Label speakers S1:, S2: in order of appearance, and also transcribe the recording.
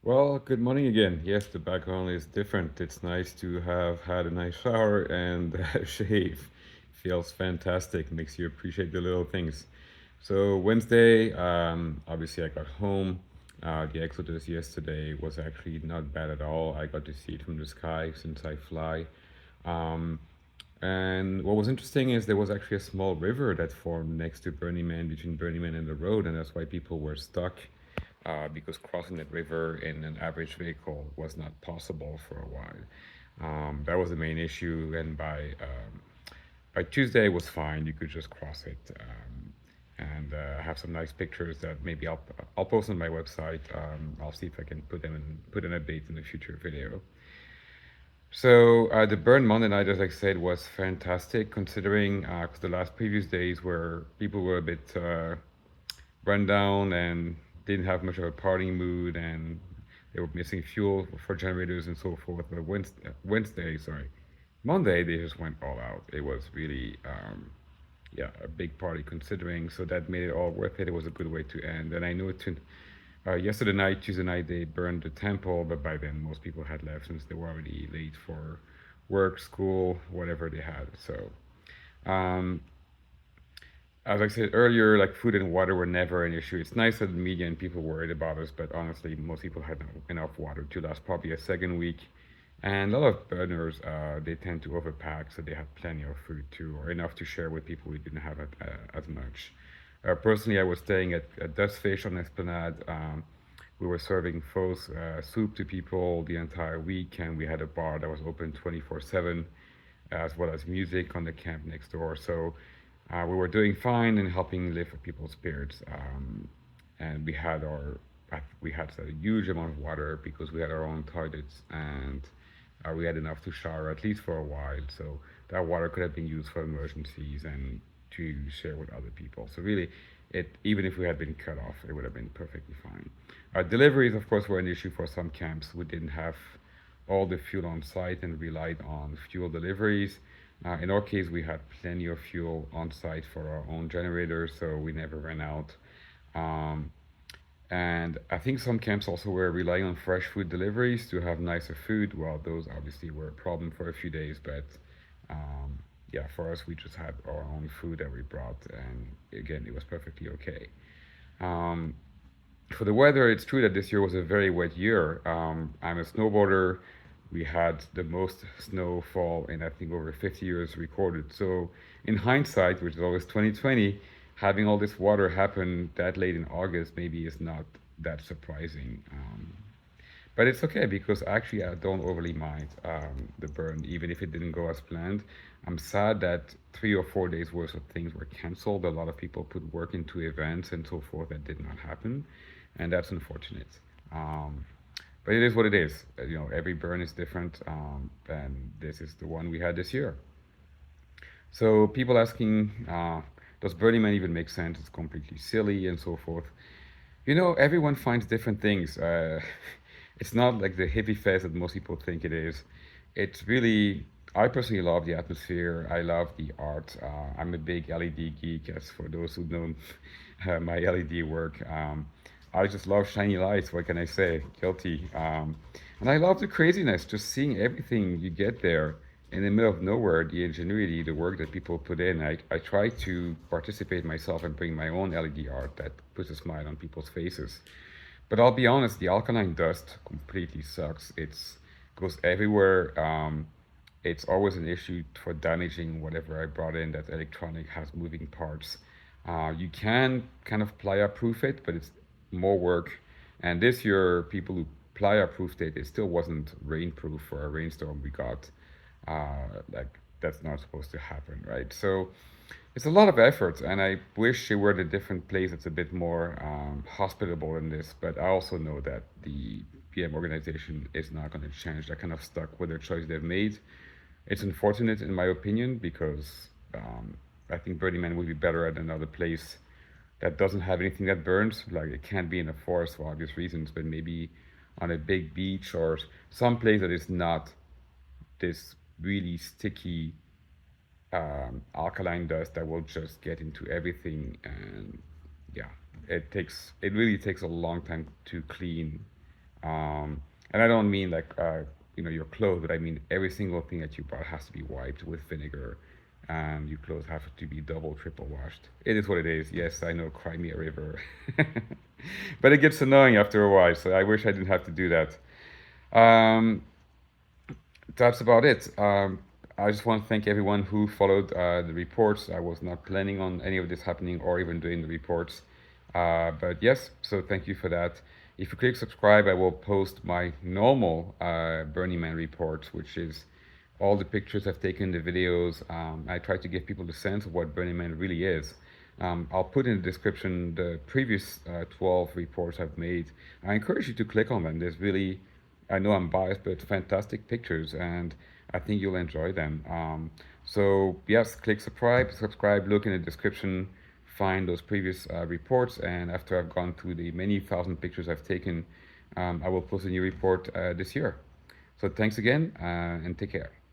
S1: Well, good morning again. Yes, the background is different. It's nice to have had a nice shower and shave. Feels fantastic. Makes you appreciate the little things. So Wednesday, obviously I got home. The Exodus yesterday was actually not bad at all. I got to see it from the sky since I fly. Um, and what was interesting is there was actually a small river that formed next to Burning Man, between Burning Man and the road, and that's why people were stuck because crossing that river in an average vehicle was not possible for a while. That was the main issue, and by Tuesday it was fine. You could just cross it. And have some nice pictures that maybe I'll post on my website. I'll see if I can put an update in a future video. So the burn Monday night, as I said, was fantastic considering because the last previous days where people were a bit run down and didn't have much of a partying mood and they were missing fuel for generators and so forth. But Monday they just went all out. It was really yeah, a big party considering. So that made it all worth it. It was a good way to end. And I know yesterday night, Tuesday night, they burned the temple, but by then most people had left since they were already late for work, school, whatever they had. So, um, as I said earlier, like food and water were never an issue. It's nice that the media and people worried about us, but honestly, most people had enough water to last probably a second week. And a lot of burners, they tend to overpack, so they have plenty of food too, or enough to share with people who didn't have it, as much. Personally, I was staying at Dust Fish on Esplanade. We were serving faux soup to people the entire week, and we had a bar that was open 24/7, as well as music on the camp next door. So we were doing fine and helping lift people's spirits. And we had a huge amount of water because we had our own toilets and we had enough to shower at least for a while. So that water could have been used for emergencies and to share with other people. So really, it even if we had been cut off, it would have been perfectly fine. Deliveries, of course, were an issue for some camps. We didn't have all the fuel on site and relied on fuel deliveries. In our case, we had plenty of fuel on site for our own generators, so we never ran out. Um, and I think some camps also were relying on fresh food deliveries to have nicer food. Well, those obviously were a problem for a few days, but um, yeah, for us, we just had our own food that we brought, and again, it was perfectly okay. Um, for the weather, it's true that this year was a very wet year. I'm a snowboarder. We had the most snowfall in I think over 50 years recorded. So in hindsight, which is always 2020, having all this water happen that late in August maybe is not that surprising. But it's okay because actually I don't overly mind the burn, even if it didn't go as planned. I'm sad that 3 or 4 days worth of things were canceled. A lot of people put work into events and so forth that did not happen, and that's unfortunate. Um, but it is what it is. Every burn is different, and this is the one we had this year. So people asking, does Burning Man even make sense? It's completely silly and so forth. Everyone finds different things. It's not like the hippie fest that most people think it is. It's really, I personally love the atmosphere. I love the art. I'm a big LED geek, as for those who know my LED work. I just love shiny lights. What can I say? Guilty. And I love the craziness, just seeing everything you get there in the middle of nowhere, the ingenuity, the work that people put in. I try to participate myself and bring my own LED art that puts a smile on people's faces. But I'll be honest, the alkaline dust completely sucks. It's goes everywhere. It's always an issue for damaging whatever I brought in that electronic has moving parts. You can kind of playa proof it, but it's more work. And this year, people who playa proofed it, it still wasn't rainproof for a rainstorm we got. Like that's not supposed to happen, right? So it's a lot of effort, and I wish it were at a different place that's a bit more hospitable in this. But I also know that the PM organization is not going to change. They're kind of stuck with their choice they've made. It's unfortunate, in my opinion, because I think Burning Man would be better at another place that doesn't have anything that burns. Like it can't be in a forest for obvious reasons, but maybe on a big beach or some place that is not this really sticky alkaline dust that will just get into everything. And yeah, it really takes a long time to clean And I don't mean like your clothes, but I mean every single thing that you bought has to be wiped with vinegar, and your clothes have to be double, triple washed. It is what it is. Yes, I know, cry me a river, but it gets annoying after a while. So I wish I didn't have to do that. Um, that's about it. I just want to thank everyone who followed the reports. I was not planning on any of this happening or even doing the reports. But yes, so thank you for that. If you click subscribe, I will post my normal Burning Man report, which is all the pictures I've taken, the videos. I try to give people the sense of what Burning Man really is. I'll put in the description the previous 12 reports I've made. I encourage you to click on them. There's really, I know I'm biased, but fantastic pictures, and I think you'll enjoy them. So yes, click subscribe, look in the description, find those previous reports, and after I've gone through the many thousand pictures I've taken, I will post a new report this year. So thanks again, and take care.